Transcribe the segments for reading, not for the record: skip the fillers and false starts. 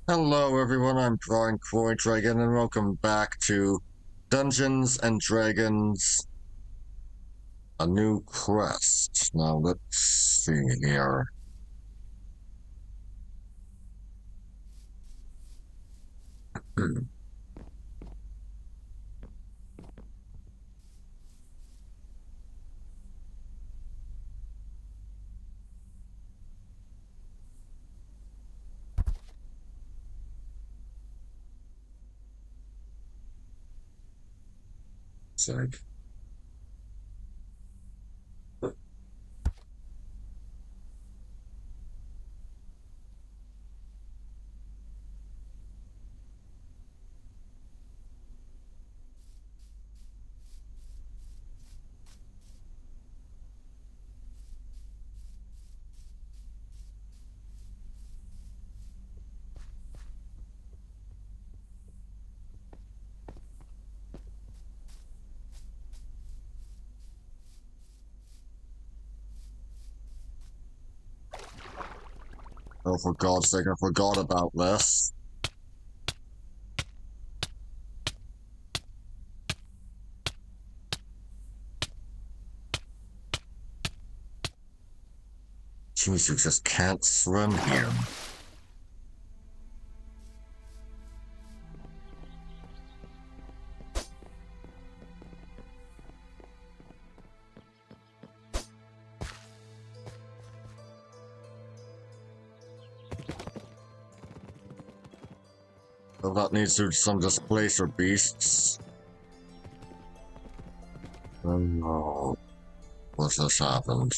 Hello everyone, I'm Drawing Croy Dragon and welcome back to Dungeons and Dragons, a new quest. Now let's see here. Sake. Oh, for God's sake, I forgot about this. Jeez, you just can't swim here. Well, that needs to some displacer beasts. Oh no. What's this happened?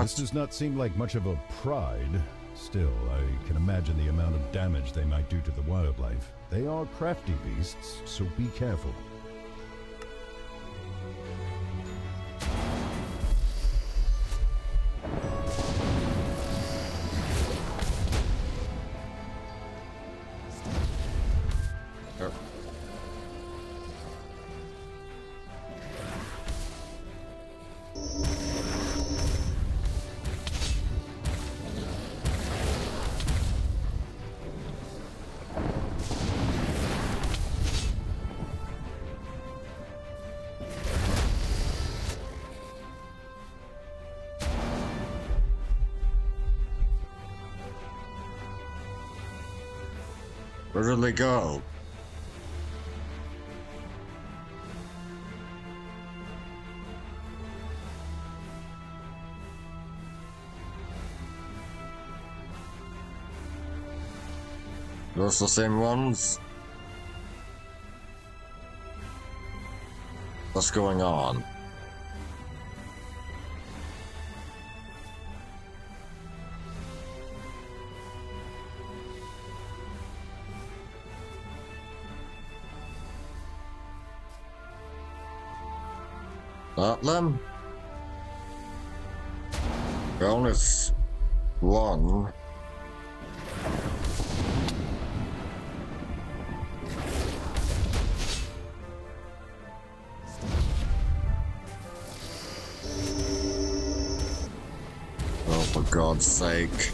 This does not seem like much of a pride. Still, I can imagine the amount of damage they might do to the wildlife. They are crafty beasts, so be careful. Where did they go? Those the same ones? What's going on? Not them? Bonus one. Oh, for God's sake.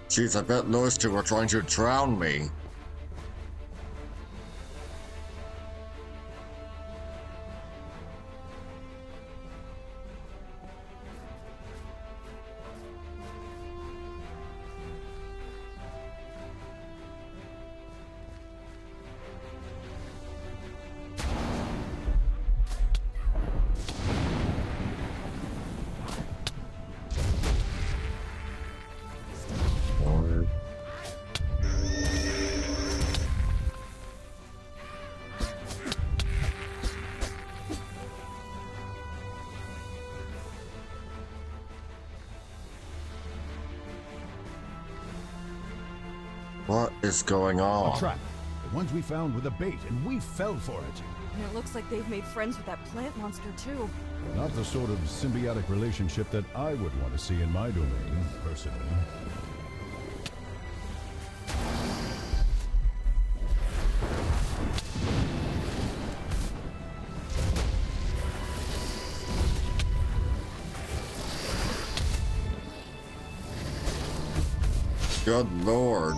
Jeez, I bet those two are trying to drown me. is going A on? trap. The ones we found with a bait, and we fell for it. And it looks like they've made friends with that plant monster, too. Not the sort of symbiotic relationship that I would want to see in my domain, personally. Good lord.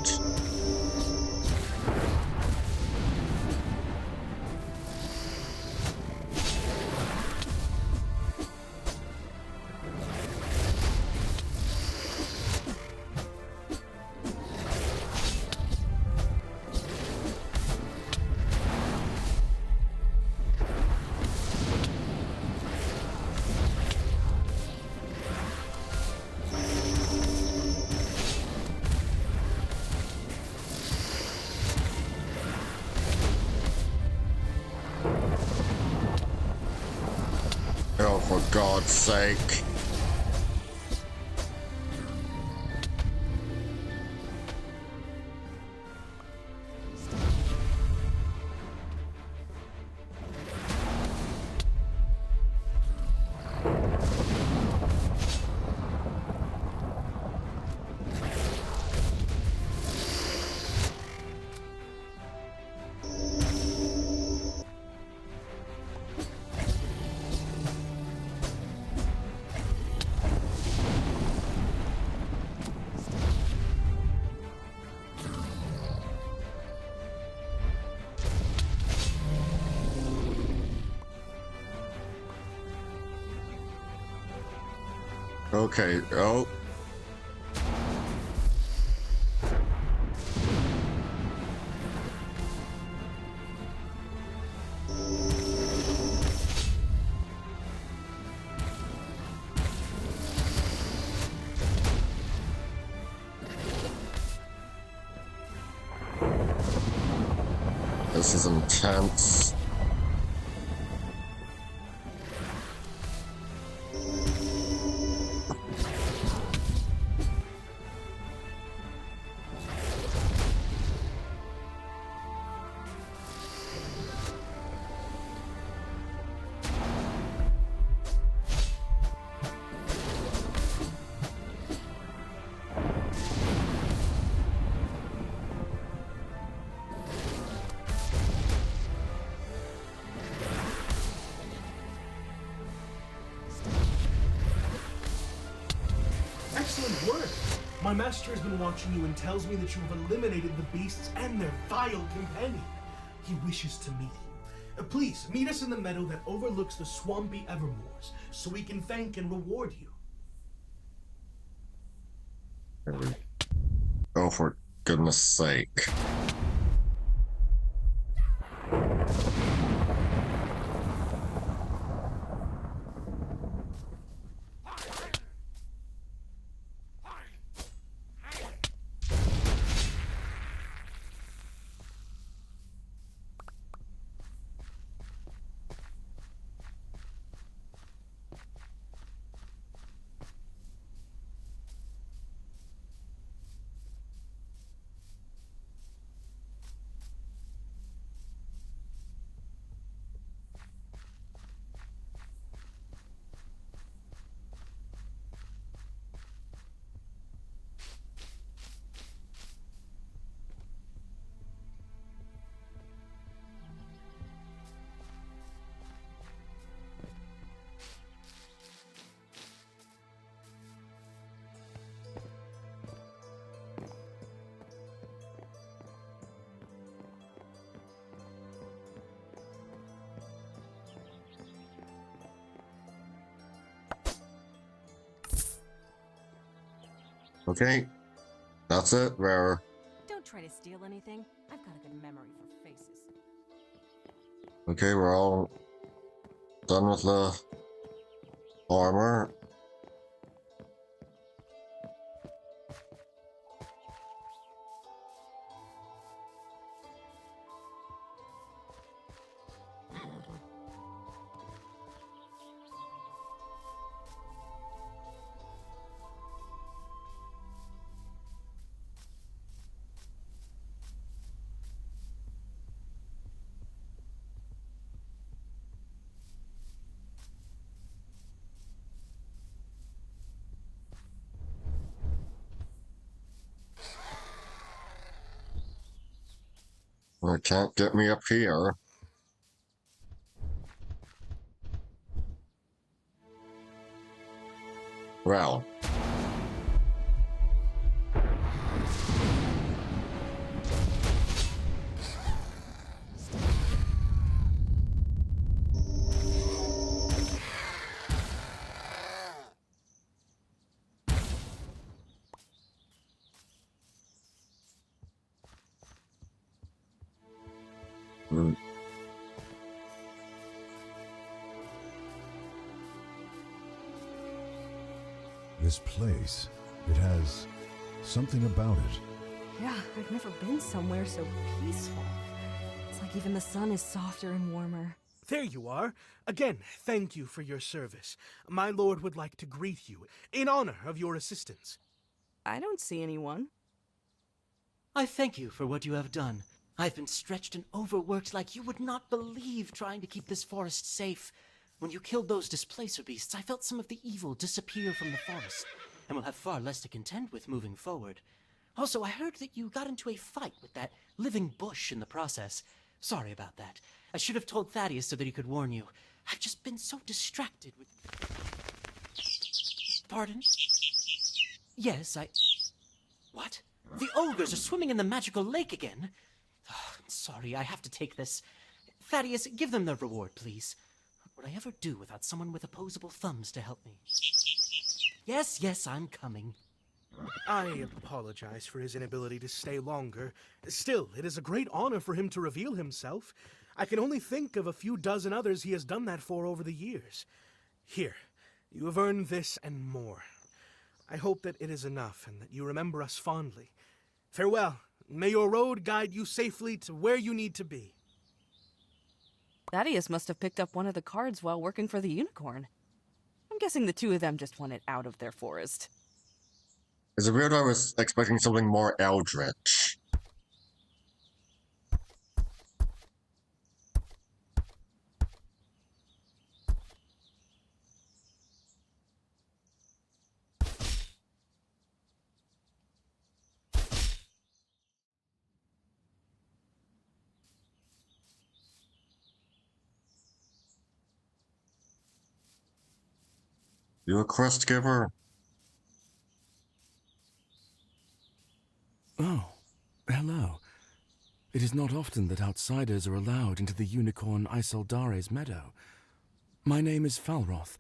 Oh, for God's sake. Okay, oh. This is intense. Excellent work! My master has been watching you and tells me that you have eliminated the beasts and their vile companion. He wishes to meet you. Please, meet us in the meadow that overlooks the swampy Evermoors, so we can thank and reward you. Oh, for goodness sake. Okay, that's it, Rare. Don't try to steal anything. I've got a good memory for faces. Okay, we're all done with the armor. They can't get me up here. Well. This place, it has something about it. Yeah, I've never been somewhere so peaceful. It's like even the sun is softer and warmer. There you are. Again, thank you for your service. My lord would like to greet you in honor of your assistance. I don't see anyone. I thank you for what you have done. I've been stretched and overworked like you would not believe trying to keep this forest safe. When you killed those displacer beasts, I felt some of the evil disappear from the forest, and will have far less to contend with moving forward. Also, I heard that you got into a fight with that living bush in the process. Sorry about that. I should have told Thaddeus so that he could warn you. I've just been so distracted with... Pardon? Yes, What? The ogres are swimming in the magical lake again? Oh, I'm sorry, I have to take this. Thaddeus, give them their reward, please. What would I ever do without someone with opposable thumbs to help me? Yes, I'm coming. I apologize for his inability to stay longer. Still, it is a great honor for him to reveal himself. I can only think of a few dozen others he has done that for over the years. Here, you have earned this and more. I hope that it is enough and that you remember us fondly. Farewell. May your road guide you safely to where you need to be. Thaddeus must have picked up one of the cards while working for the unicorn. I'm guessing the two of them just wanted out of their forest. Is it weird I was expecting something more eldritch? You a quest giver? Oh, hello. It is not often that outsiders are allowed into the unicorn Isoldare's meadow. My name is Falroth.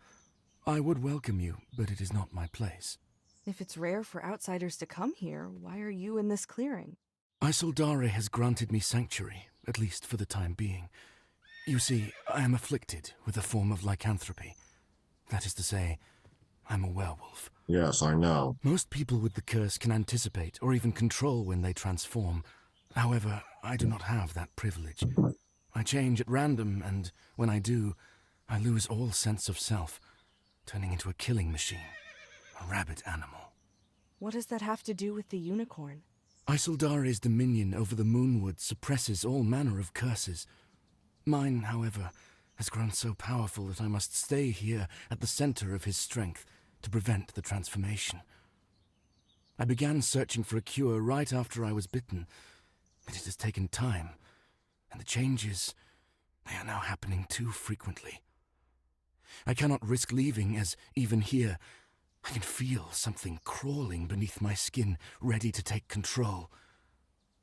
I would welcome you, but it is not my place. If it's rare for outsiders to come here, why are you in this clearing? Isoldare has granted me sanctuary, at least for the time being. You see, I am afflicted with a form of lycanthropy. That is to say, I'm a werewolf. Yes, I know. Most people with the curse can anticipate or even control when they transform. However, I do not have that privilege. I change at random, and when I do, I lose all sense of self, turning into a killing machine, a rabid animal. What does that have to do with the unicorn? Isoldare's dominion over the Moonwood suppresses all manner of curses. Mine, however, has grown so powerful that I must stay here at the center of his strength to prevent the transformation. I began searching for a cure right after I was bitten, but it has taken time, and the changes, they are now happening too frequently. I cannot risk leaving, as even here, I can feel something crawling beneath my skin, ready to take control,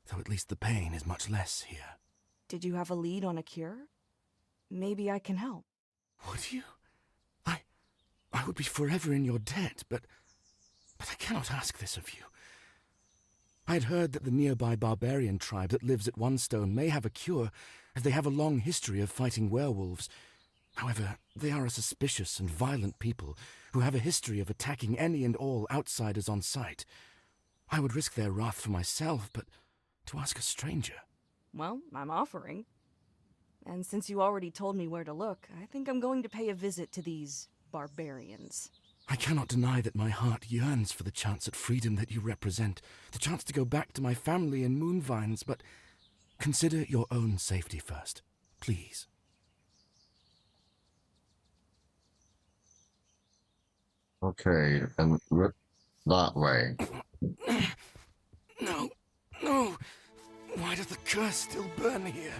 though at least the pain is much less here. Did you have a lead on a cure? Maybe I can help. Would you? I would be forever in your debt, but I cannot ask this of you. I had heard that the nearby barbarian tribe that lives at One Stone may have a cure, as they have a long history of fighting werewolves. However, they are a suspicious and violent people who have a history of attacking any and all outsiders on sight. I would risk their wrath for myself, but to ask a stranger... Well, I'm offering. And since you already told me where to look, I think I'm going to pay a visit to these barbarians. I cannot deny that my heart yearns for the chance at freedom that you represent, the chance to go back to my family in Moonvines, but consider your own safety first, please. Okay, and that way. No. Why does the curse still burn here?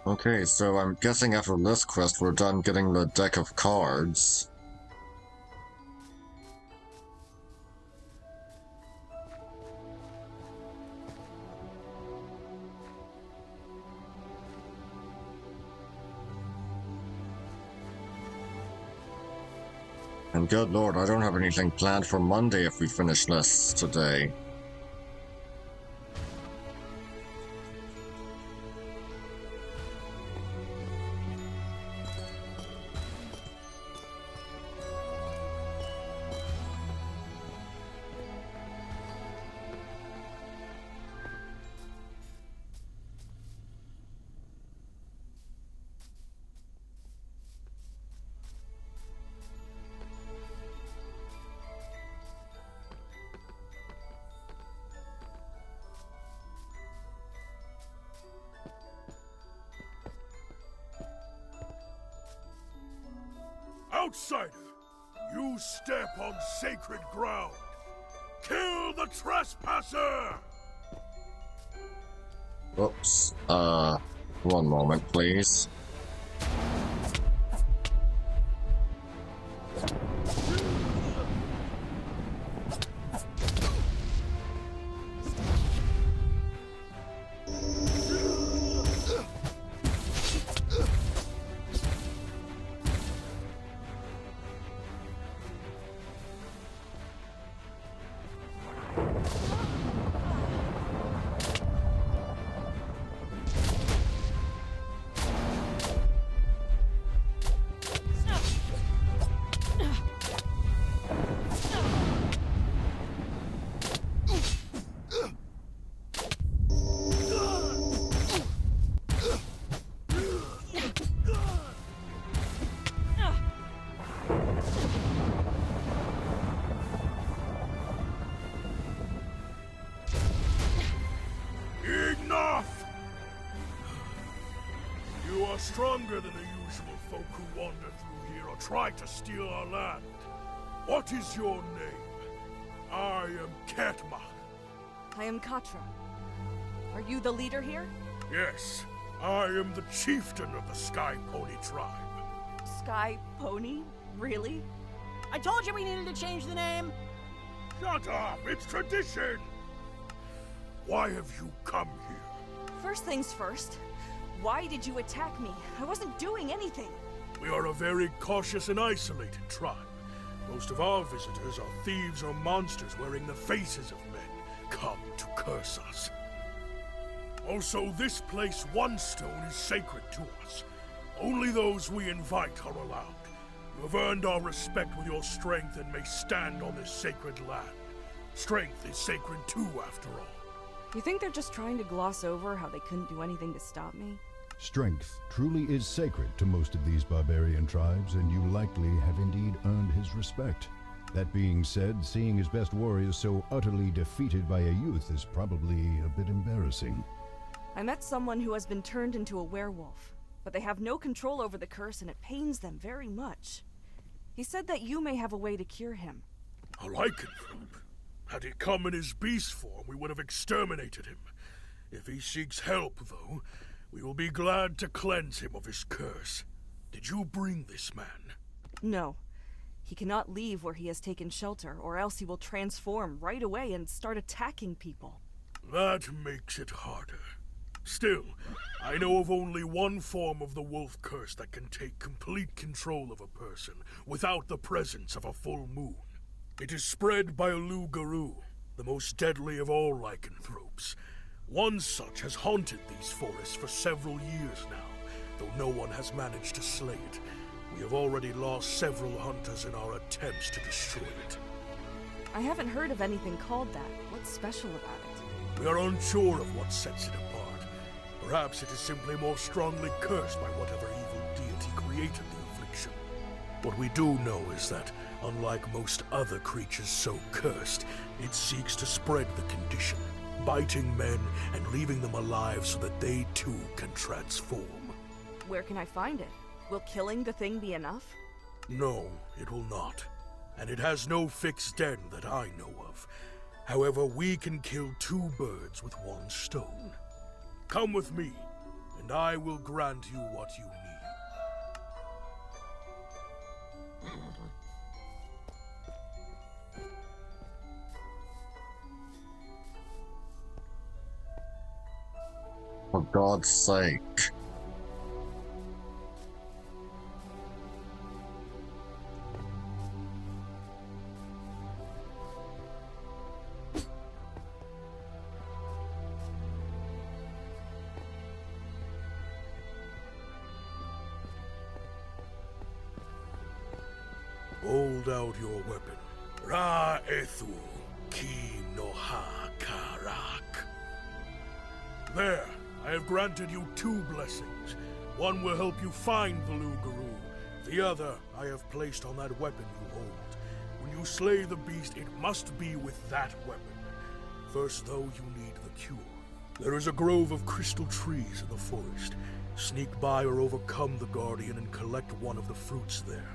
Okay, so I'm guessing after this quest we're done getting the deck of cards. And good lord, I don't have anything planned for Monday if we finish this today. Outsider, you step on sacred ground. Kill the trespasser! Oops. One moment, please. Enough! You are stronger than the usual folk who wander through here or try to steal our land. What is your name? I am Ketma. I am Katra. Are you the leader here? Yes, I am the chieftain of the Sky Pony tribe. Sky Pony? Really? I told you we needed to change the name! Shut up! It's tradition! Why have you come here? First things first. Why did you attack me? I wasn't doing anything. We are a very cautious and isolated tribe. Most of our visitors are thieves or monsters wearing the faces of men, come to curse us. Also, this place, one stone, is sacred to us. Only those we invite are allowed. You have earned our respect with your strength and may stand on this sacred land. Strength is sacred too, after all. You think they're just trying to gloss over how they couldn't do anything to stop me? Strength truly is sacred to most of these barbarian tribes, and you likely have indeed earned his respect. That being said, seeing his best warriors so utterly defeated by a youth is probably a bit embarrassing. I met someone who has been turned into a werewolf, but they have no control over the curse and it pains them very much. He said that you may have a way to cure him. A lycanthrope. Had he come in his beast form, we would have exterminated him. If he seeks help, though, we will be glad to cleanse him of his curse. Did you bring this man? No. He cannot leave where he has taken shelter, or else he will transform right away and start attacking people. That makes it harder. Still, I know of only one form of the wolf curse that can take complete control of a person without the presence of a full moon. It is spread by a loup-garou. the most deadly of all lycanthropes. One such has haunted these forests for several years now, though no one has managed to slay it. We have already lost several hunters in our attempts to destroy it. I haven't heard of anything called that. What's special about it? We are unsure of what sets it apart. Perhaps it is simply more strongly cursed by whatever evil deity created the affliction. What we do know is that, unlike most other creatures so cursed, it seeks to spread the condition, biting men and leaving them alive so that they too can transform. Where can I find it? Will killing the thing be enough? No, it will not. And it has no fixed den that I know of. However, we can kill 2 birds with 1 stone. Come with me, and I will grant you what you need. For God's sake. Hold out your weapon. Ra-ethu ki no ha karak. There, I have granted you 2 blessings. One will help you find the Lugaru. The other I have placed on that weapon you hold. When you slay the beast, it must be with that weapon. First, though, you need the cure. There is a grove of crystal trees in the forest. Sneak by or overcome the Guardian and collect one of the fruits there.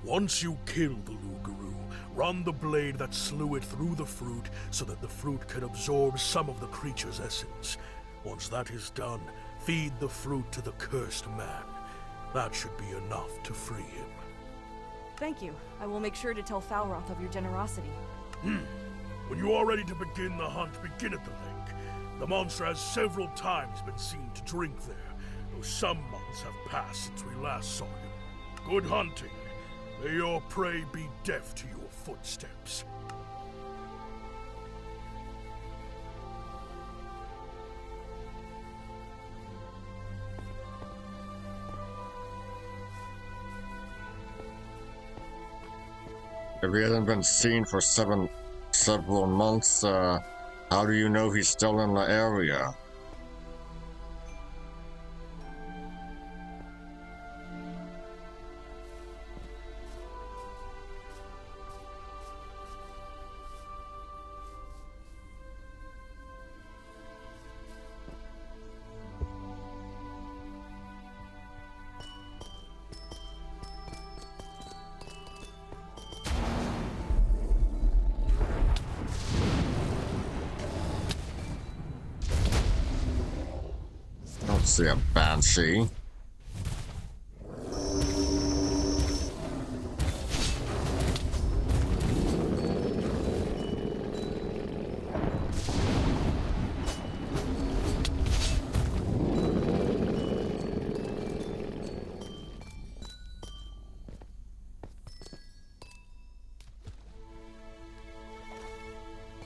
Once you kill the Lugaru, run the blade that slew it through the fruit so that the fruit can absorb some of the creature's essence. Once that is done, feed the fruit to the cursed man. That should be enough to free him. Thank you. I will make sure to tell Falroth of your generosity. When you are ready to begin the hunt, begin at the lake. The monster has several times been seen to drink there, though some months have passed since we last saw him. Good hunting. May your prey be deaf to your footsteps. If he hasn't been seen for several months, how do you know he's still in the area? Don't see a banshee.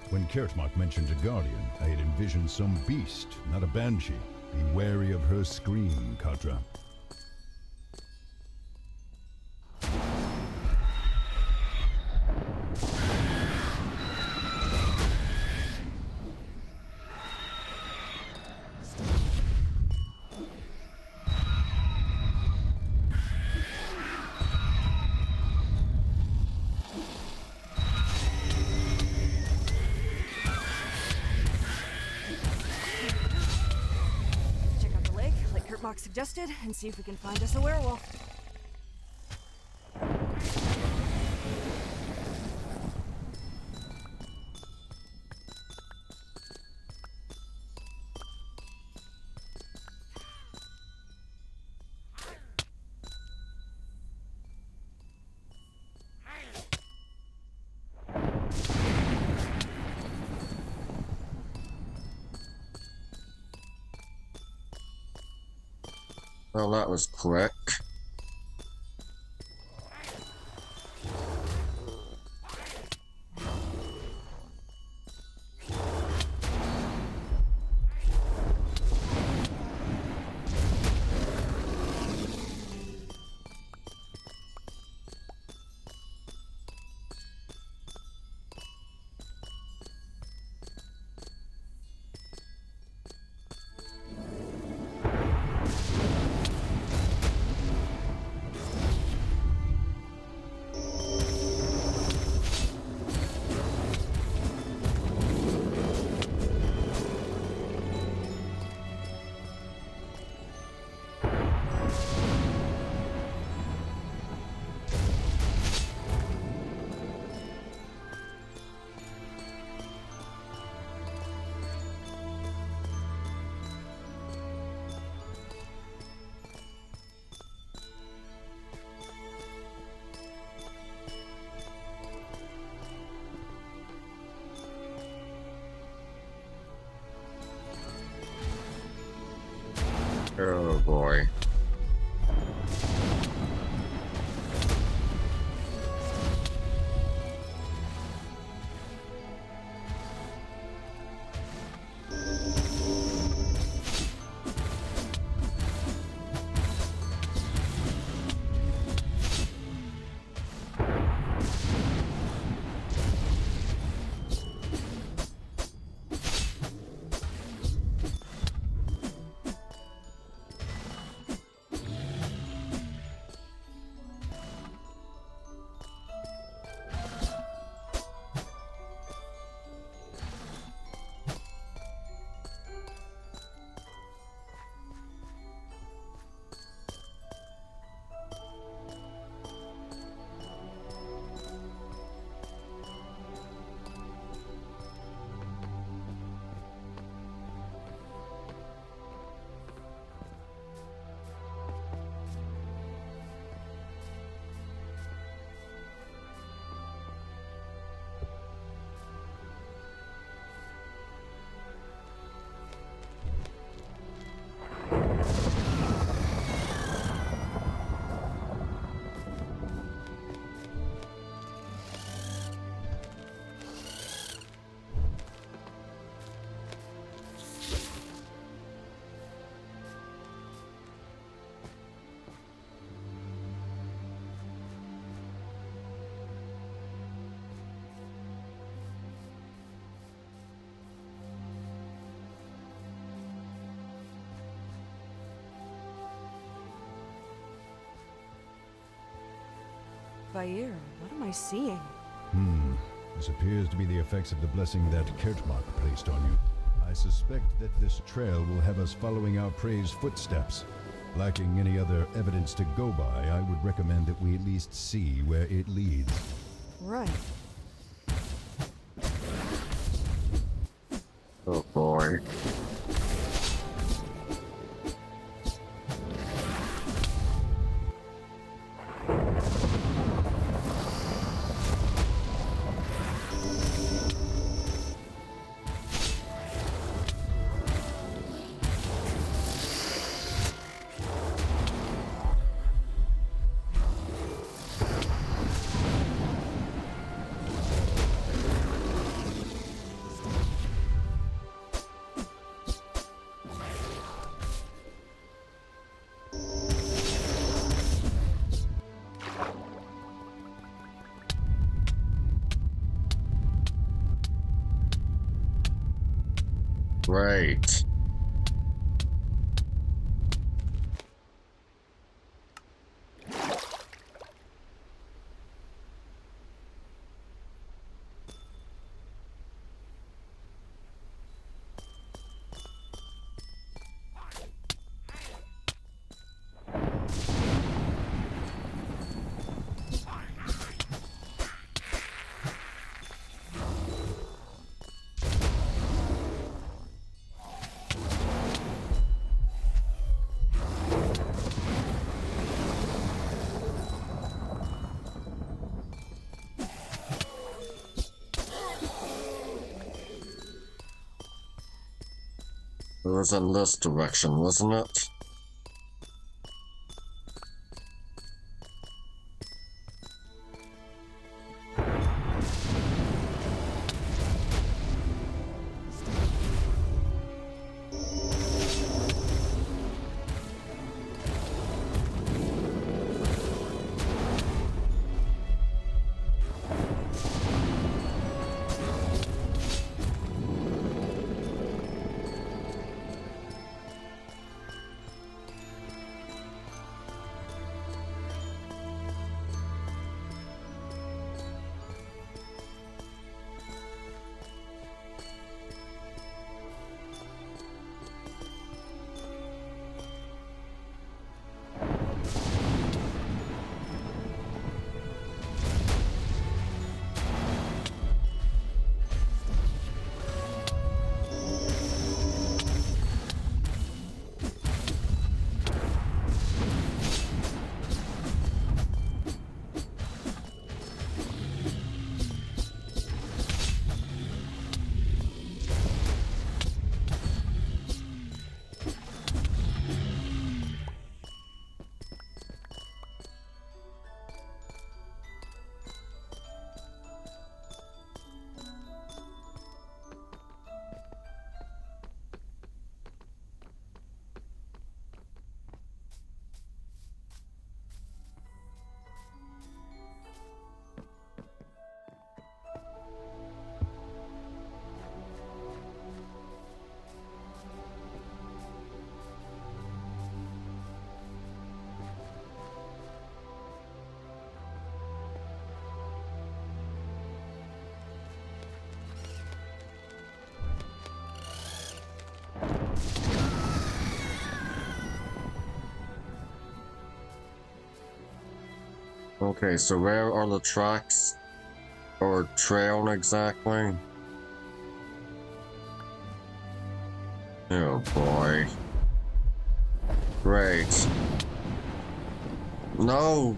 When Kertmark mentioned a guardian, I had envisioned some beast, not a banshee. Be wary of her scream, Katra. Mark suggested, and see if we can find us a werewolf. Well, that was quick. by ear. What am I seeing? This appears to be the effects of the blessing that Kertmark placed on you. I suspect that this trail will have us following our prey's footsteps. Lacking any other evidence to go by, I would recommend that we at least see where it leads. Right. Oh boy. Right. It was in this direction, wasn't it? Okay, so where are the tracks or trail exactly? Oh boy. Great. No!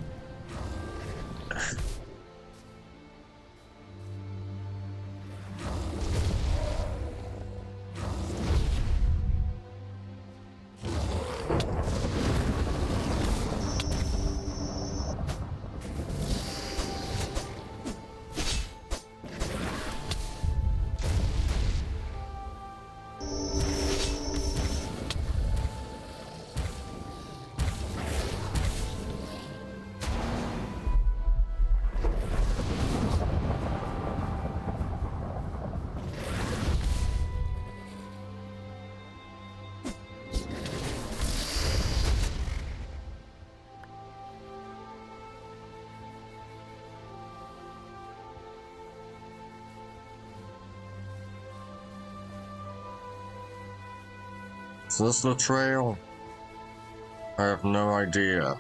Is this the trail? I have no idea.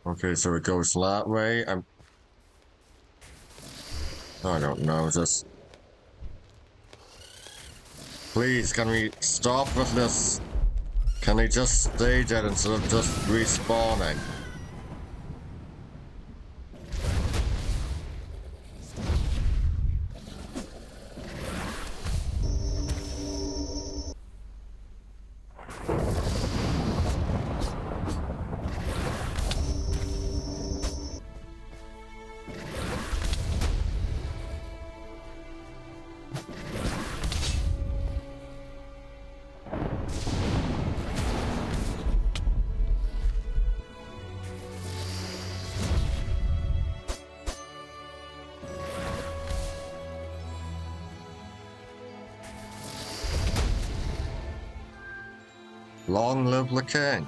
Okay, so it goes that way. I don't know, just... Please, can we stop with this? Can they just stay dead instead of just respawning? Long live the king.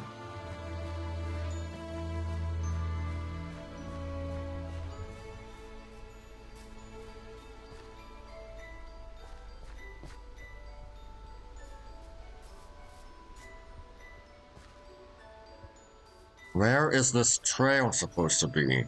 Where is this trail supposed to be?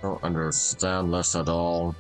Don't understand this at all.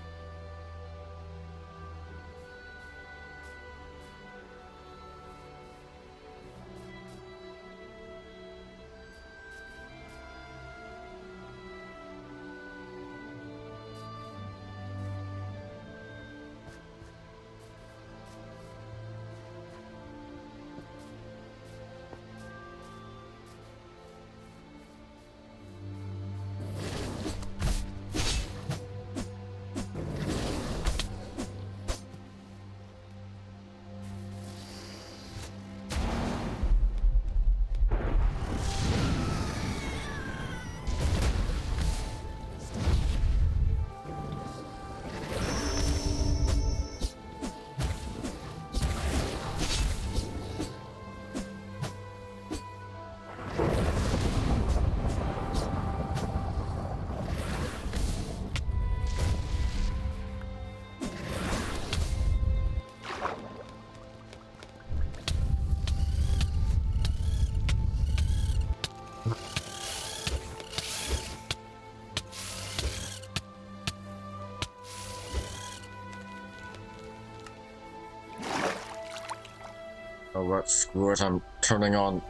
Oh, what? Screw it, I'm turning on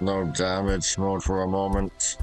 no damage mode for a moment.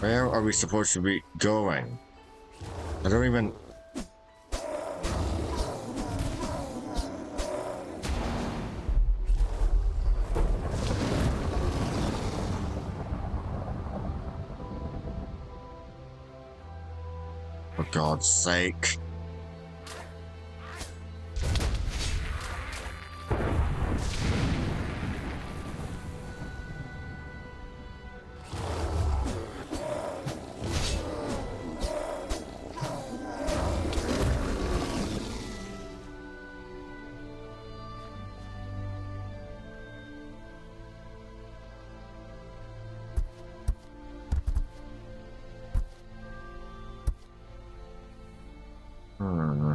Where are we supposed to be going? I don't even... For God's sake. Hmm.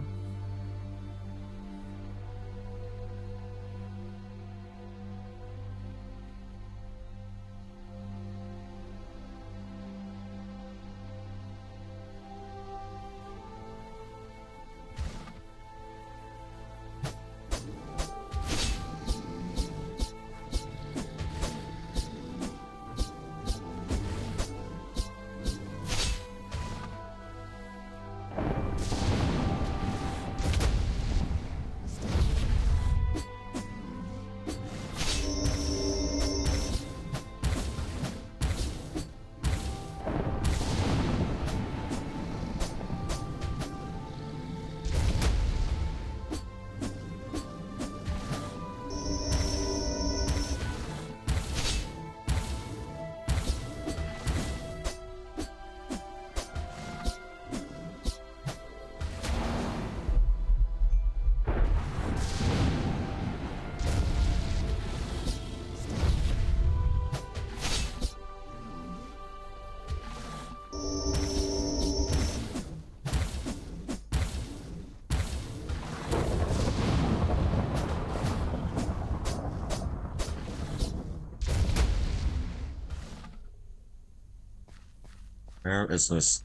Where is this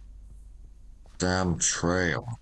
damn trail?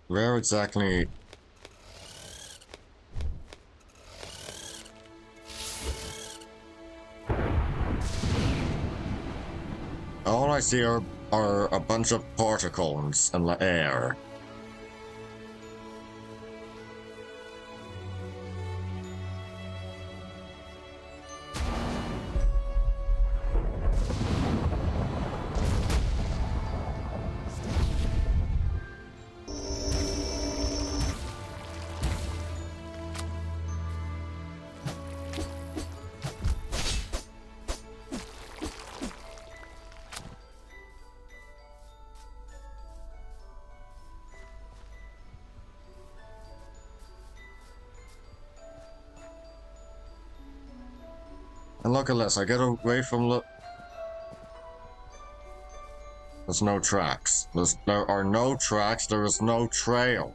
Where exactly? All I see are a bunch of particles in the air. And look at this, I get away from the... There's no tracks. There are no tracks, there is no trail.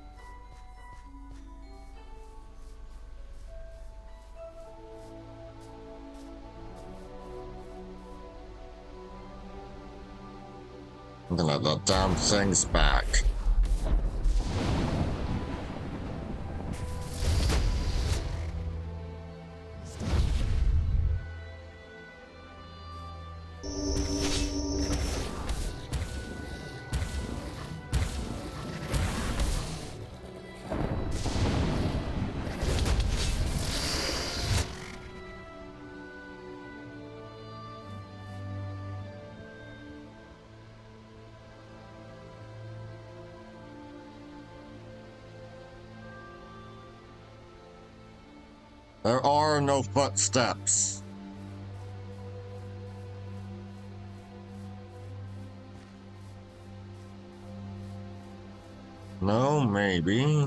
I'm gonna let the damn things back. There are no footsteps. No, maybe.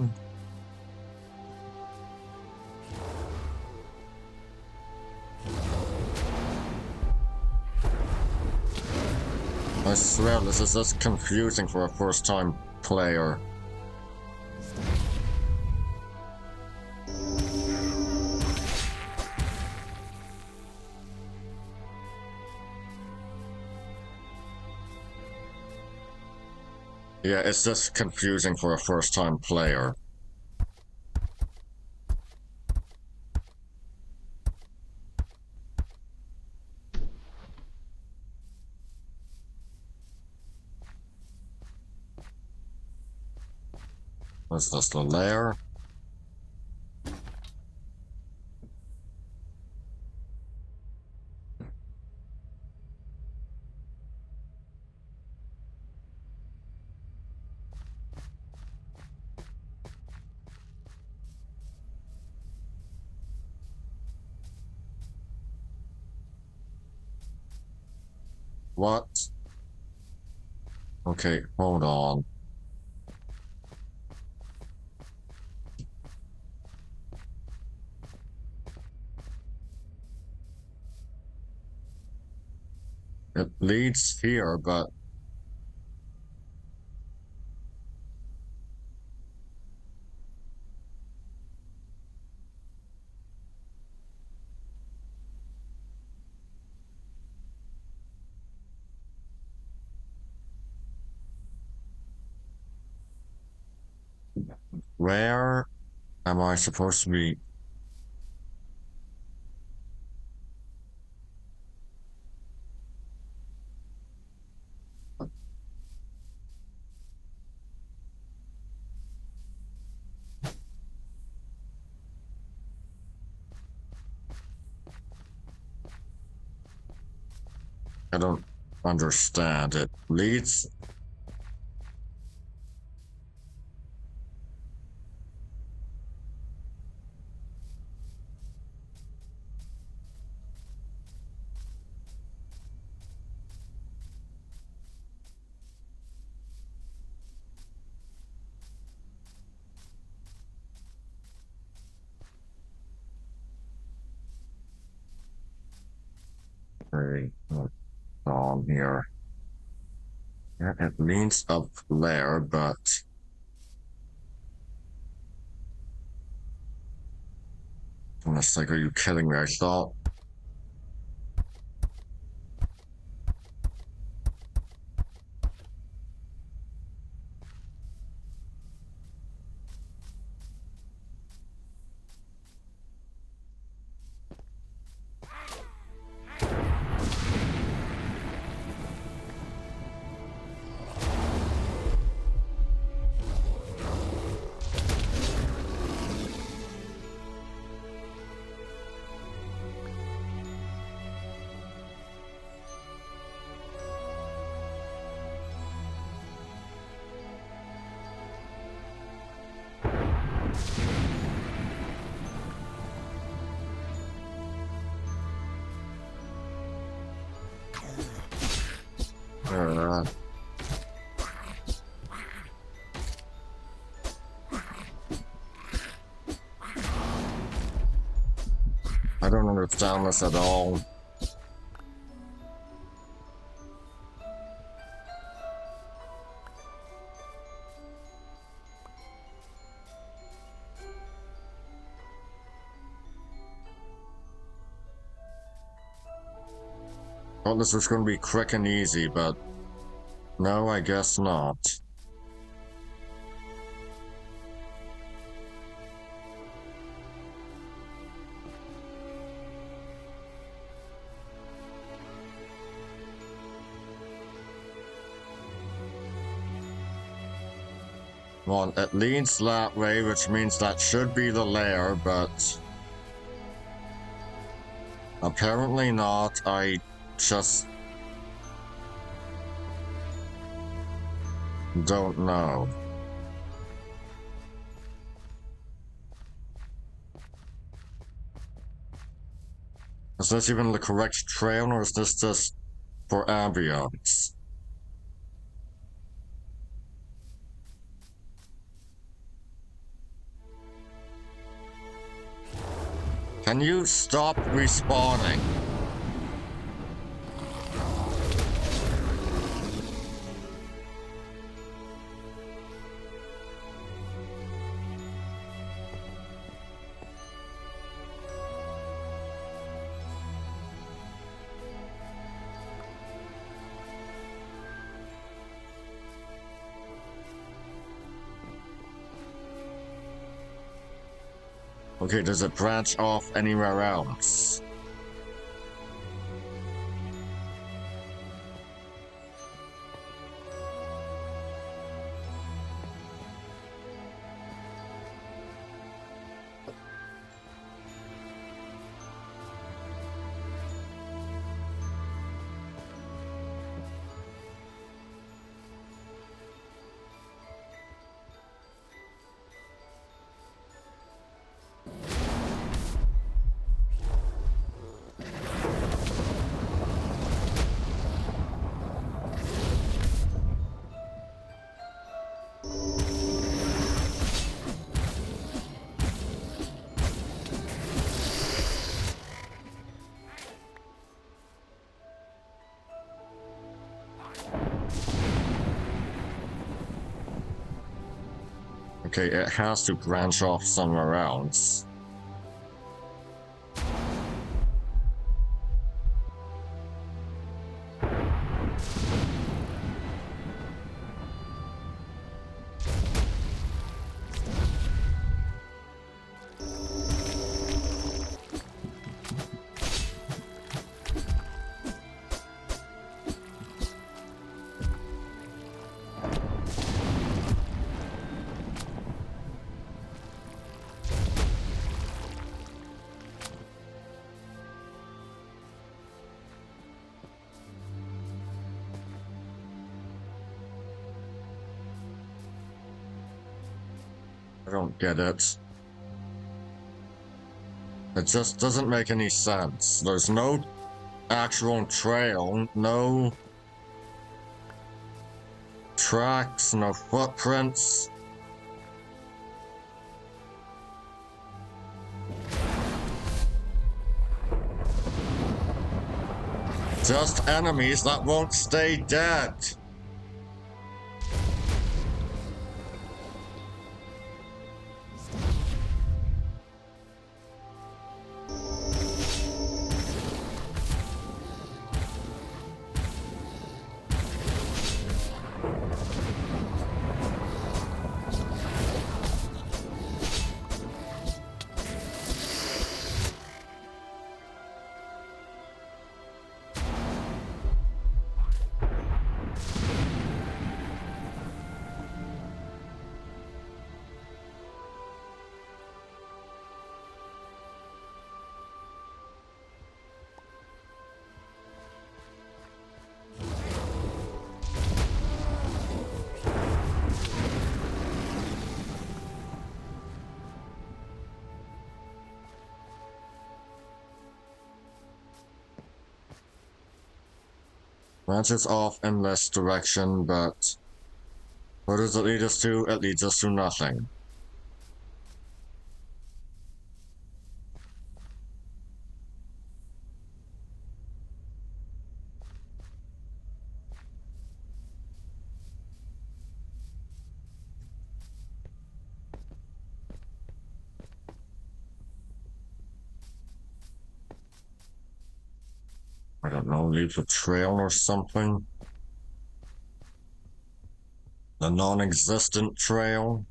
I swear this is just confusing for a first-time player. Yeah, it's just confusing for a first-time player. Is this the lair? What? Okay, hold on. It leads here, but... Where am I supposed to be? I don't understand. It leads... Okay, what's on here? Yeah, it leads up there, but... I'm just like, are you kidding me? I thought... Uh, I don't understand this at all. Thought this was going to be quick and easy, but no, I guess not. Well, it leads that way, which means that should be the lair, but apparently not. I just don't know. Is this even the correct trail, or is this just for ambience? Can you stop respawning? Okay, does it branch off anywhere else? Okay, it has to branch off somewhere else. I don't get it. It just doesn't make any sense. There's no actual trail, no tracks, no footprints. Just enemies that won't stay dead. Branches off in this direction, but where does it lead us to? It leads us to nothing. I don't know, leaves a trail or something? A non-existent trail?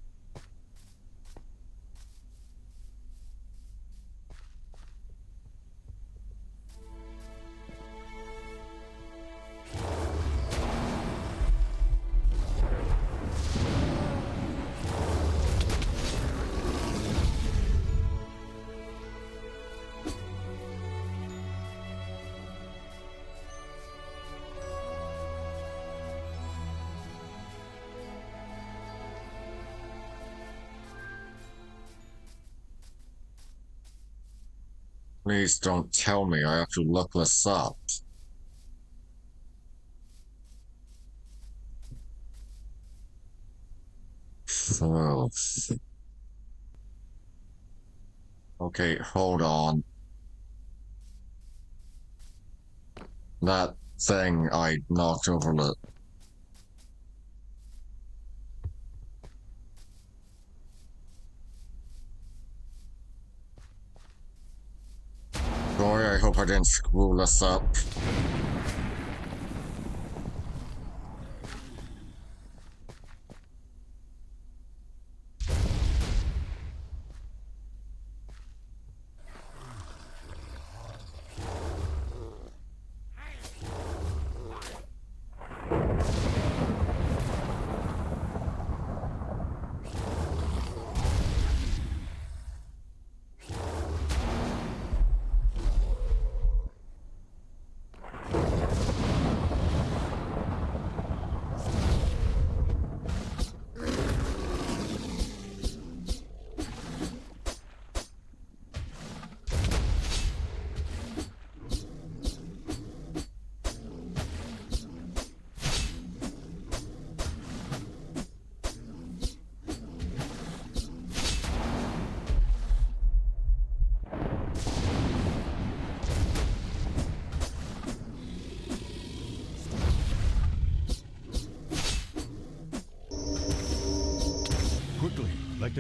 Please don't tell me I have to look this up. Oh. Okay, hold on. That thing I knocked over the... Boy, I hope I didn't screw this up.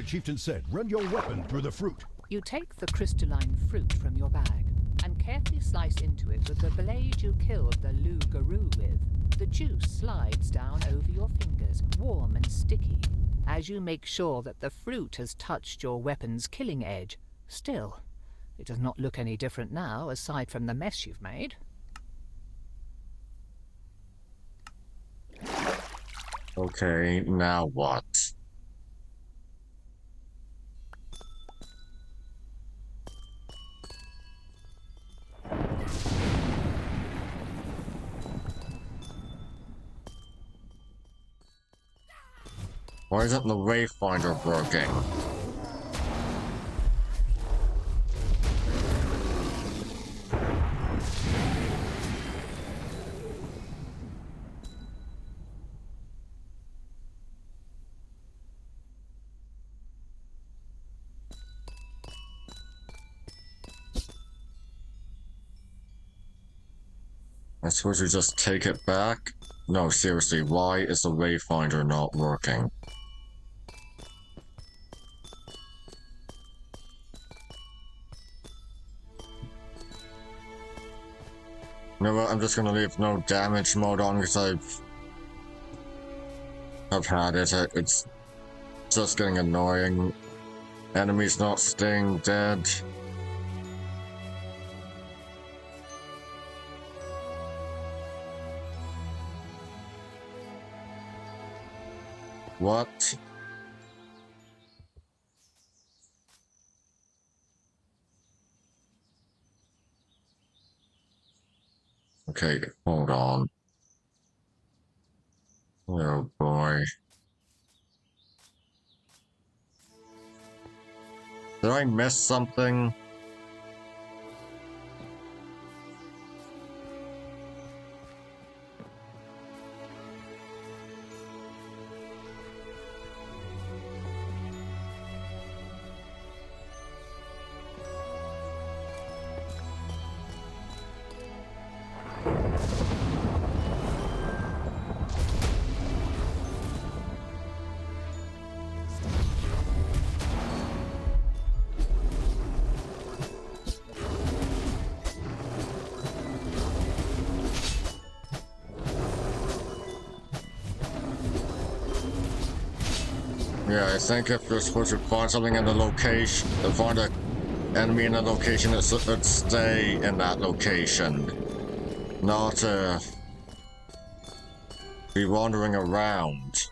chieftain said. Run your weapon through the fruit. You take the crystalline fruit from your bag and carefully slice into it with the blade you killed the loup-garou with. The juice slides down over your fingers, warm and sticky, as you make sure that the fruit has touched your weapon's killing edge. Still, it does not look any different now, aside from the mess you've made. Okay, now what? Why isn't the Wayfinder working? I suppose we just take it back? No, seriously, why is the Wayfinder not working? You know what, I'm just gonna leave no damage mode on because I've had it. It's just getting annoying. Enemies not staying dead. What? Okay, hold on. Oh boy. Did I miss something? Yeah, I think if you're supposed to find something in the location, find an enemy in a location, it should stay in that location. Not be wandering around.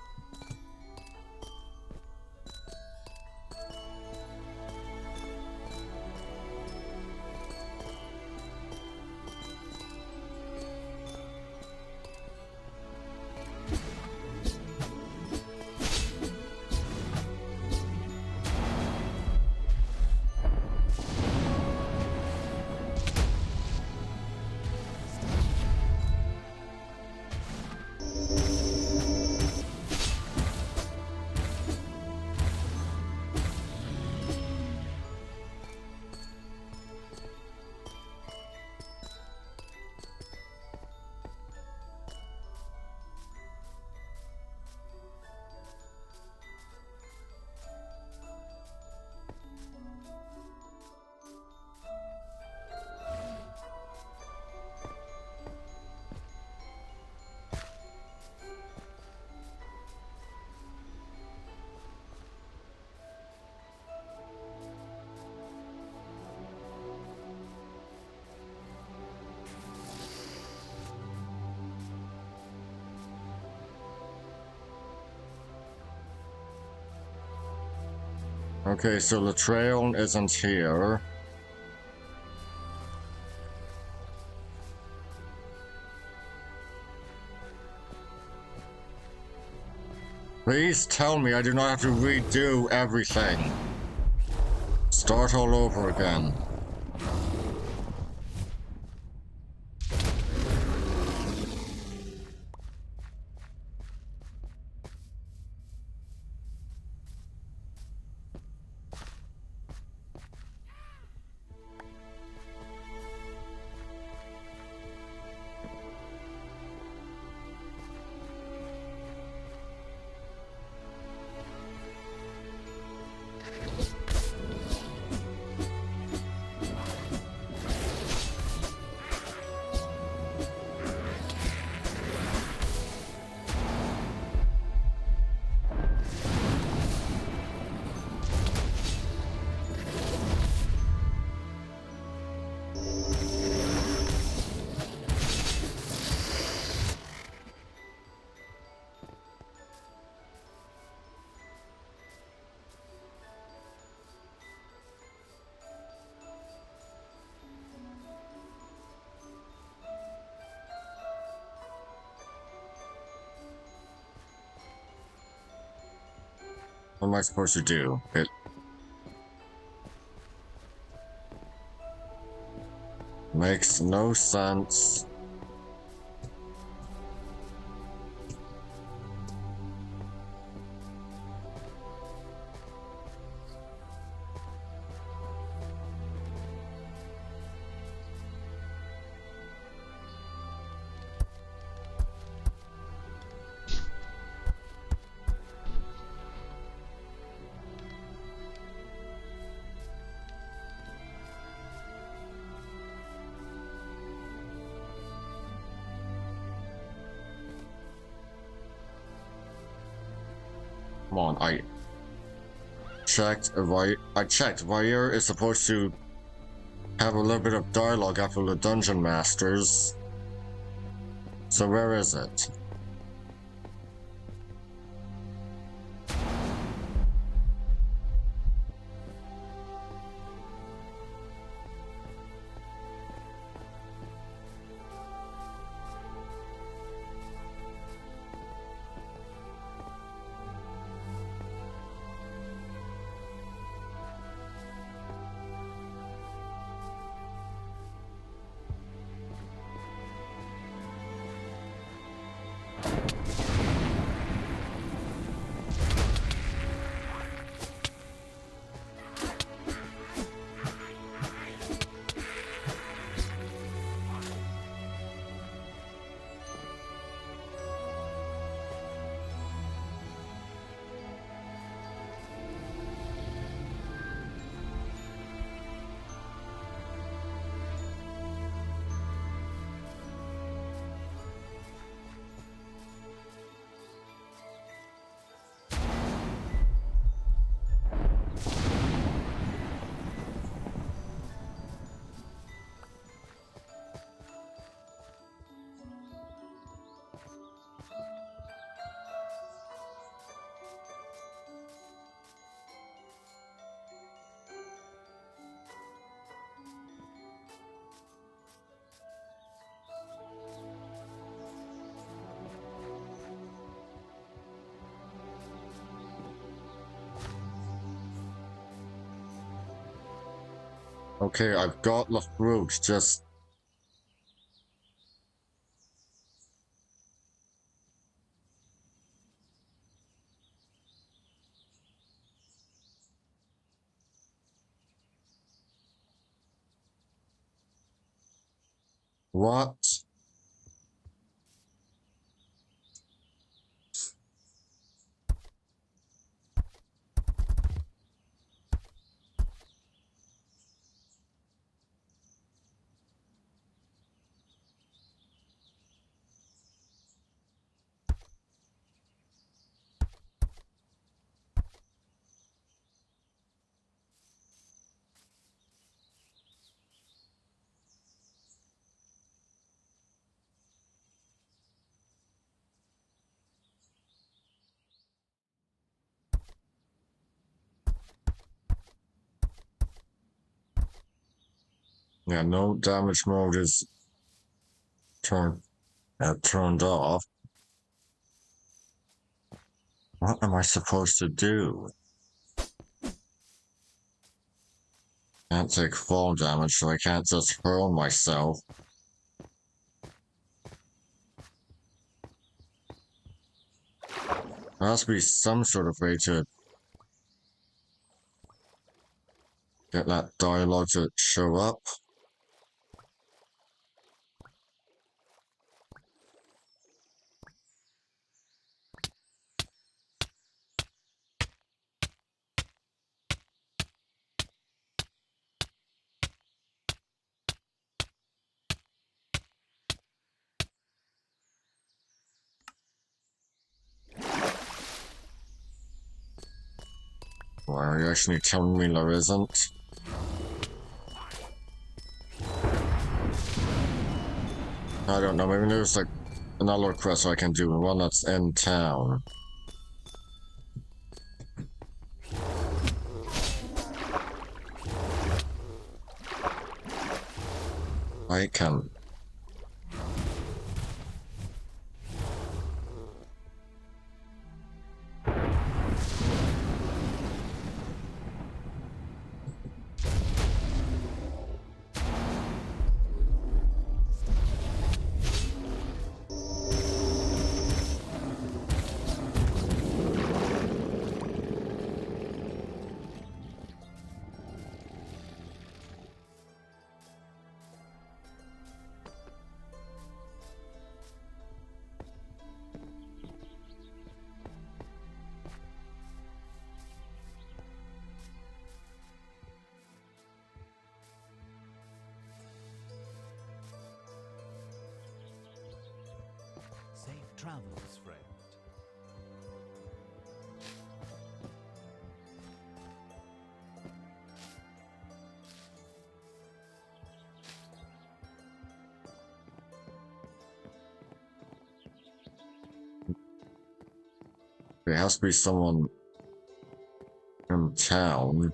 Okay, so the trail isn't here. Please tell me I do not have to redo everything. Start all over again. What am I supposed to do? It makes no sense. Come on, I checked. I checked. Vair is supposed to have a little bit of dialogue after the dungeon masters. So where is it? Okay, I've got the fruit, just... What? Yeah, no damage mode is turned off. What am I supposed to do? Can't take fall damage, so I can't just hurl myself. There has to be some sort of way to get that dialogue to show up. Why are you actually telling me there isn't? I don't know, maybe there's like another quest I can do, one that's in town. I can... travels, friend. There has to be someone in town.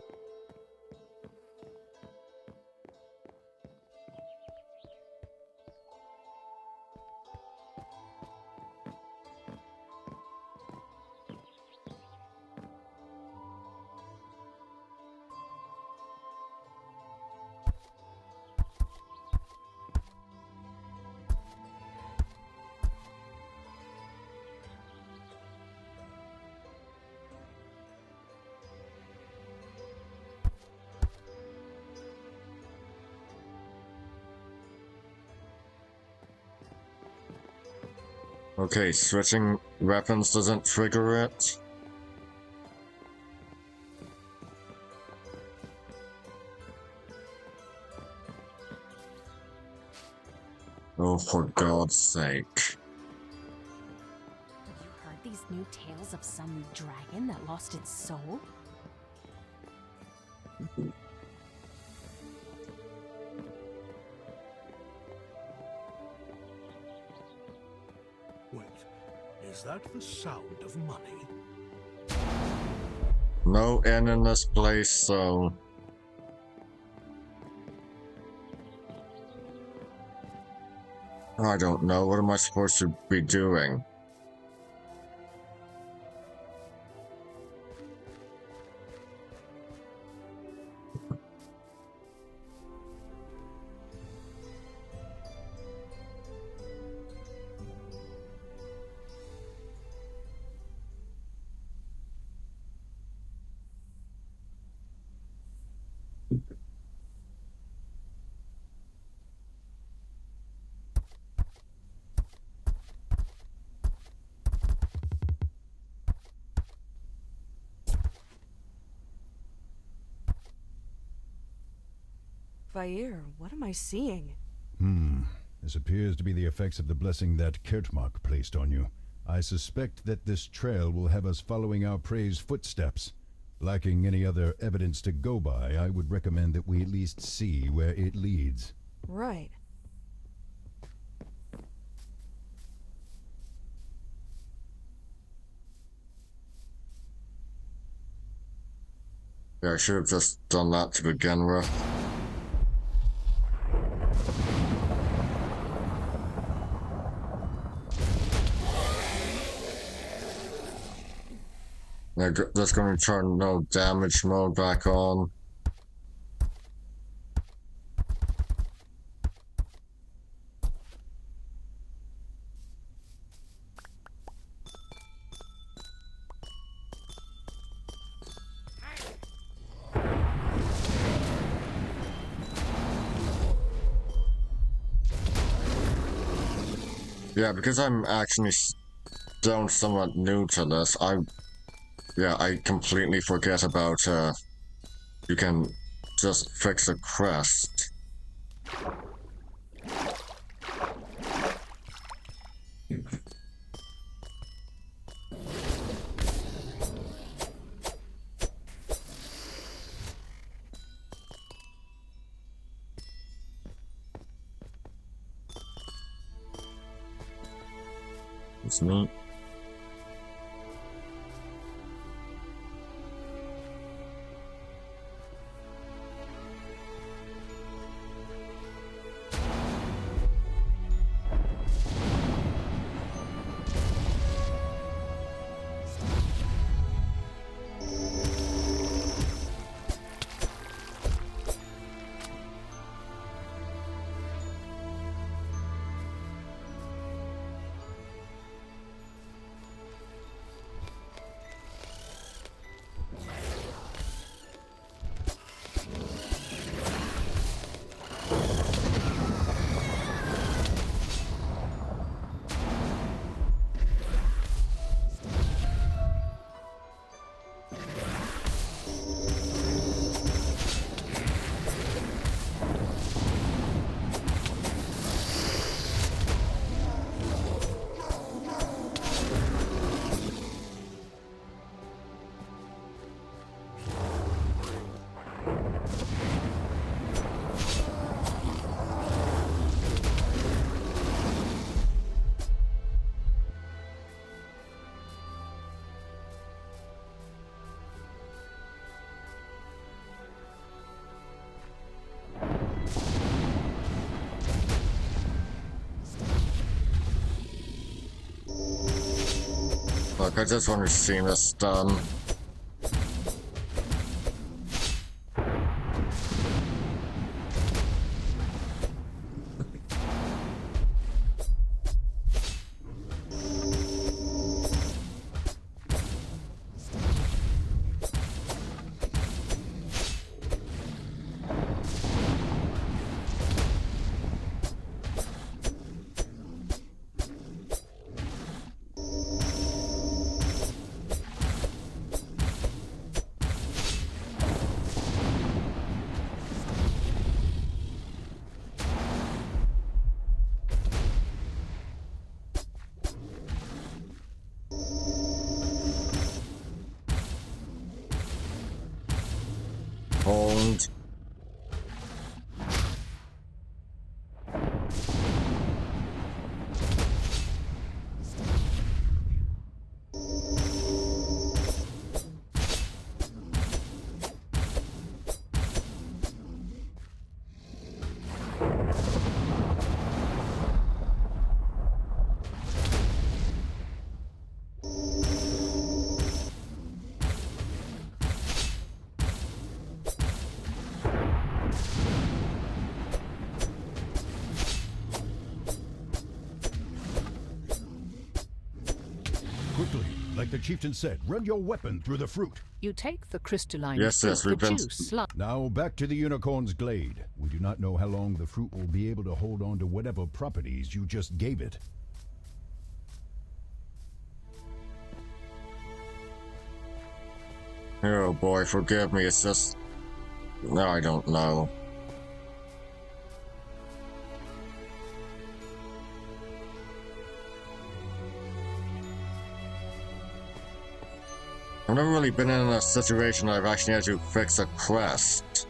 Okay, switching weapons doesn't trigger it. Oh, for God's sake. Have you heard these new tales of some dragon that lost its soul? Wait, is that the sound of money? No inn in this place, so... I don't know. What am I supposed to be doing? Vair, what am I seeing? This appears to be the effects of the blessing that Kertmark placed on you. I suspect that this trail will have us following our prey's footsteps. Lacking any other evidence to go by, I would recommend that we at least see where it leads. Right. Yeah, I should have just done that to begin with. They're just going to turn no damage mode back on. Yeah, because I'm actually still somewhat new to this, I completely forget about, you can just fix a crest. It's neat. Look, I just want to see this done. Hold. Quickly, like the chieftain said, run your weapon through the fruit. You take the crystalline Yes, fruit, yes, the we've been- juice Now back to the unicorn's glade. We do not know how long the fruit will be able to hold on to whatever properties you just gave it. Oh boy, forgive me, it's just... No, I don't know. I've never really been in a situation where I've actually had to fix a quest.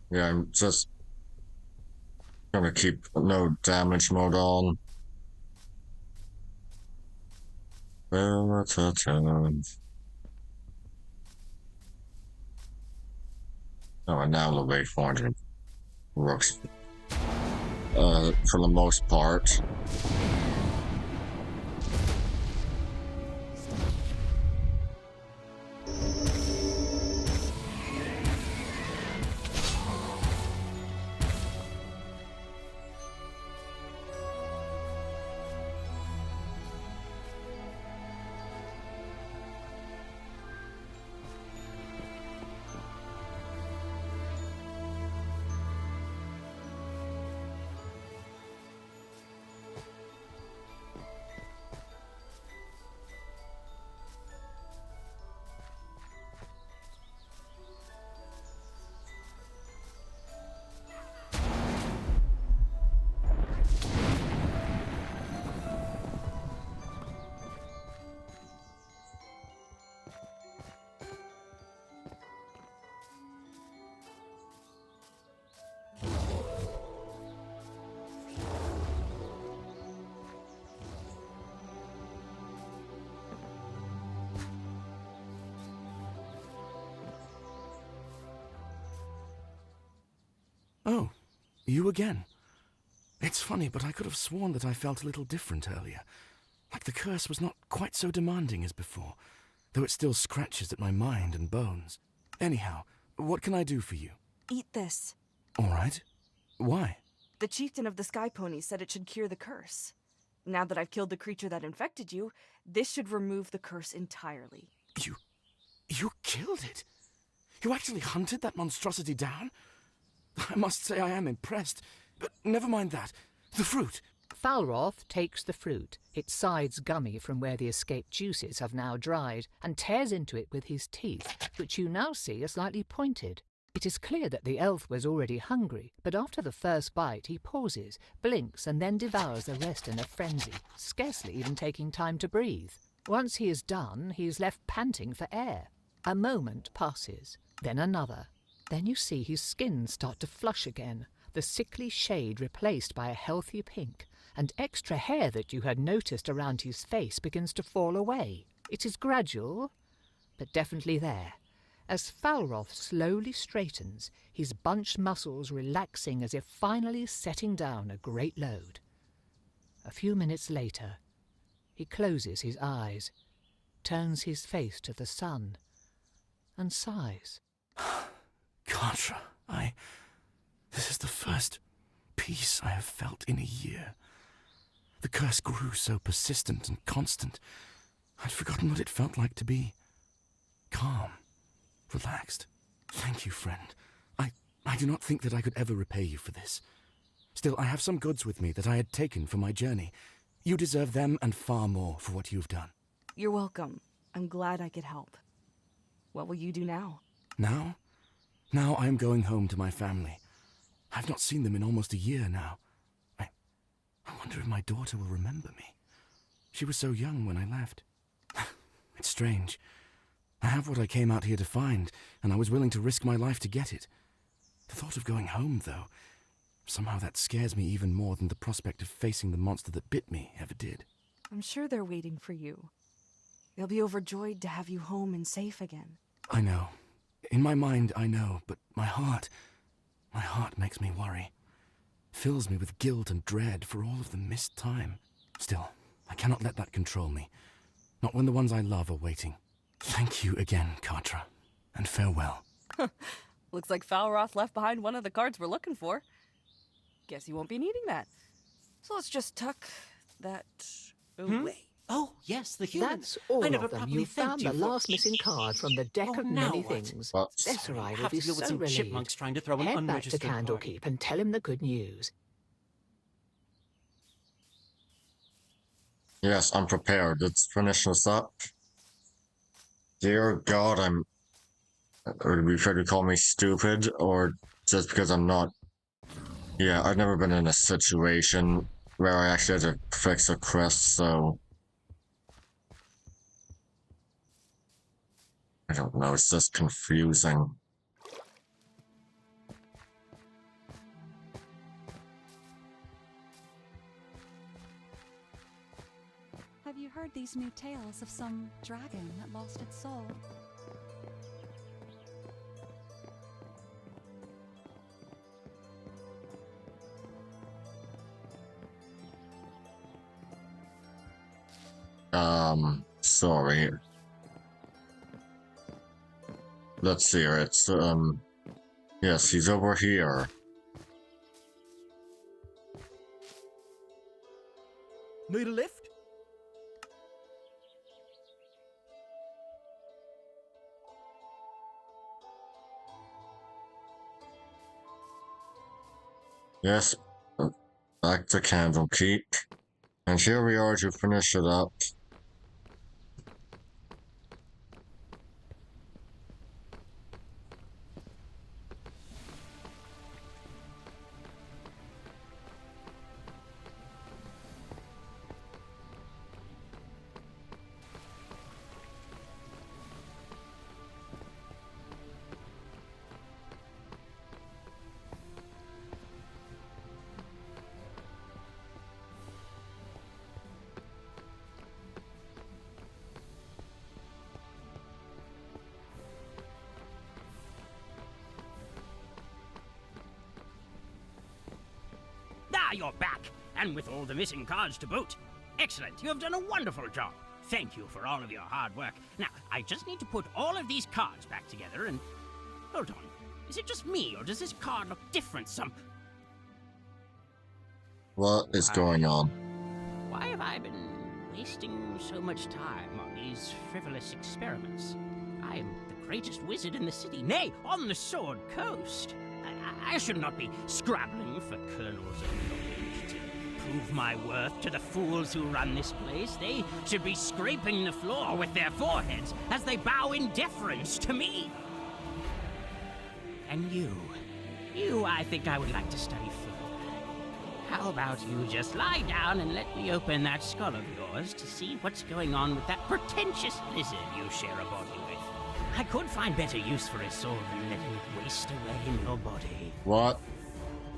Yeah, I'm just gonna keep no damage mode on. Oh, and now the way 400 works. For the most part. Oh, you again. It's funny, but I could have sworn that I felt a little different earlier. Like the curse was not quite so demanding as before, though it still scratches at my mind and bones. Anyhow, what can I do for you? Eat this. All right. Why? The chieftain of the Sky Ponies said it should cure the curse. Now that I've killed the creature that infected you, this should remove the curse entirely. You killed it? You actually hunted that monstrosity down? I must say I am impressed, but never mind that. The fruit. Falroth takes the fruit, its sides gummy from where the escaped juices have now dried, and tears into it with his teeth, which you now see are slightly pointed. It is clear that the elf was already hungry, but after the first bite he pauses, blinks, and then devours the rest in a frenzy, scarcely even taking time to breathe. Once he is done, he is left panting for air. A moment passes, then another. Then you see his skin start to flush again, the sickly shade replaced by a healthy pink, and extra hair that you had noticed around his face begins to fall away. It is gradual, but definitely there. As Falroth slowly straightens, his bunched muscles relaxing as if finally setting down a great load. A few minutes later, he closes his eyes, turns his face to the sun, and sighs. Contra, this is the first peace I have felt in a year. The curse grew so persistent and constant, I'd forgotten what it felt like to be calm, relaxed. Thank you, friend. I do not think that I could ever repay you for this. Still, I have some goods with me that I had taken for my journey. You deserve them and far more for what you've done. You're welcome. I'm glad I could help. What will you do now? Now? Now I am going home to my family. I've not seen them in almost a year now. I wonder if my daughter will remember me. She was so young when I left. It's strange. I have what I came out here to find, and I was willing to risk my life to get it. The thought of going home, though, somehow that scares me even more than the prospect of facing the monster that bit me ever did. I'm sure they're waiting for you. They'll be overjoyed to have you home and safe again. I know. In my mind, I know, but my heart makes me worry. Fills me with guilt and dread for all of the missed time. Still, I cannot let that control me. Not when the ones I love are waiting. Thank you again, Katra, and farewell. Looks like Falroth left behind one of the cards we're looking for. Guess he won't be needing that. So let's just tuck that away. Oh, yes, the humans. That's all I never of them. properly You found thanked the you for- last missing card from the deck Oh, of now many what? things. What? Desserai will have be to deal with so some relieved. chipmunks trying to throw an Head back to unregistered party. Candlekeep and tell him the good news. Yes, I'm prepared. Let's finish this up. Dear God, or be sure to call me stupid, or just because I'm not. Yeah, I've never been in a situation where I actually had to fix a quest, so. I don't know, it's just confusing. Have you heard these new tales of some dragon that lost its soul? Sorry. Let's see here, it's, yes, he's over here. Need a lift? Yes, back to Candlekeep. And here we are to finish it up. Ah, you're back, and with all the missing cards to boot. Excellent, you have done a wonderful job. Thank you for all of your hard work. Now, I just need to put all of these cards back together and... Hold on, is it just me, or does this card look different What is going on? Why have I been wasting so much time on these frivolous experiments? I am the greatest wizard in the city, nay, on the Sword Coast. I should not be scrabbling for kernels of knowledge to prove my worth to the fools who run this place. They should be scraping the floor with their foreheads as they bow in deference to me. And you, I think I would like to study further. How about you just lie down and let me open that skull of yours to see what's going on with that pretentious lizard you share a body with? I could find better use for his soul than letting it waste away in your body. What?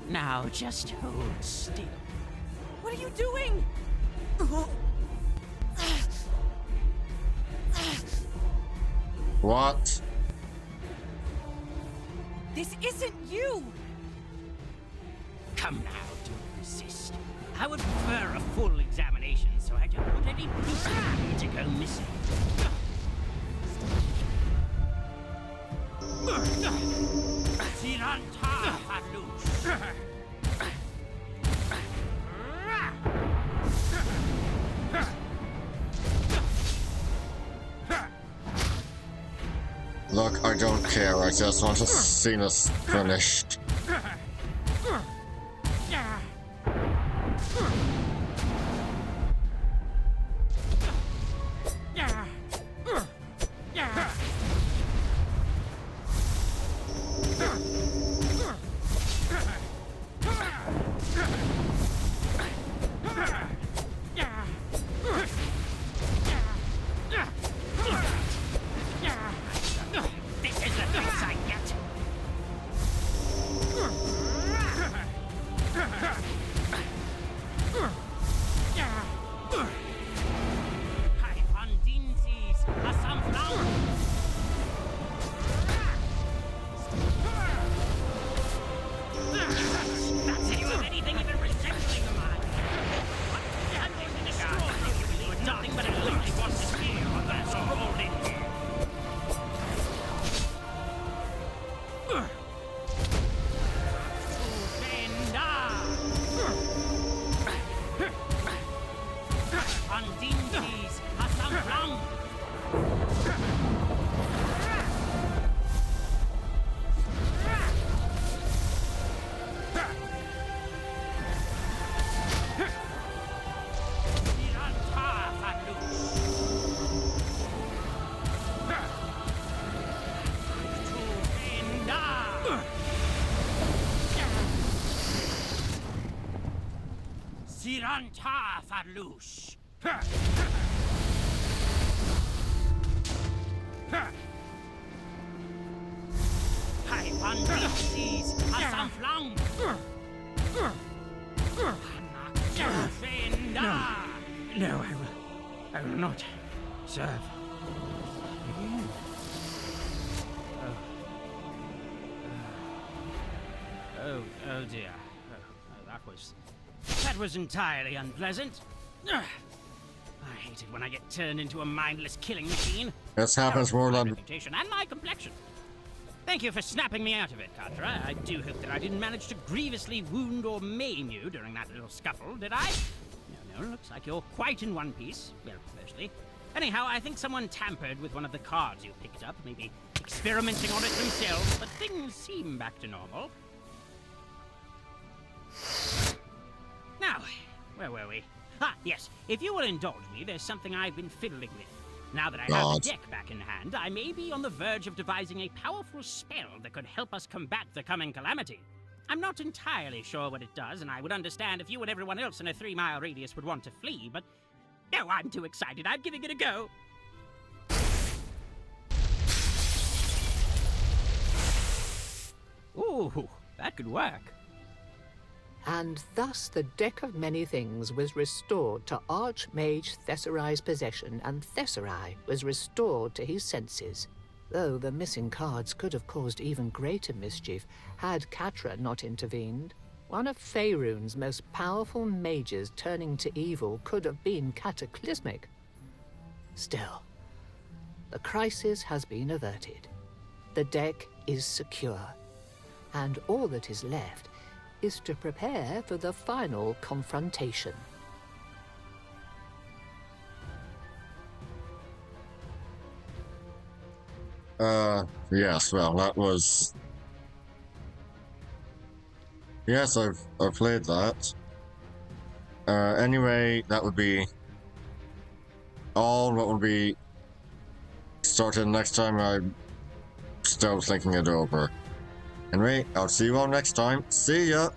Now just hold still. What are you doing? What? This isn't you! Come now, don't resist. I would prefer a full examination so I don't want any piece of you to go missing. Siranta Falush. Look, I don't care. I just want to see this finished. Siranta Falush. Hai Pandixis Asamflang. No, I will not serve. Oh dear. That was entirely unpleasant. I hate it when I get turned into a mindless killing machine. This happens more than... reputation and my complexion. Thank you for snapping me out of it, Katra. I do hope that I didn't manage to grievously wound or maim you during that little scuffle, did I? No, looks like you're quite in one piece. Well, mostly. Anyhow, I think someone tampered with one of the cards you picked up, maybe experimenting on it themselves, but things seem back to normal. Now, where were we? Ah, yes. If you will indulge me, there's something I've been fiddling with. Now that I have the deck back in hand, I may be on the verge of devising a powerful spell that could help us combat the coming calamity. I'm not entirely sure what it does, and I would understand if you and everyone else in a 3-mile radius would want to flee, but... No, I'm too excited. I'm giving it a go. Ooh, that could work. And thus the Deck of Many Things was restored to Archmage Thesserai's possession, and Thesserai was restored to his senses. Though the missing cards could have caused even greater mischief had Catra not intervened. One of Faerun's most powerful mages turning to evil could have been cataclysmic. Still, the crisis has been averted. The deck is secure, and all that is left is to prepare for the final confrontation. Yes, well, that was... Yes, I've played that. Anyway, that would be all. What will be started next time I'm still thinking it over. Anyway, I'll see you all next time. See ya!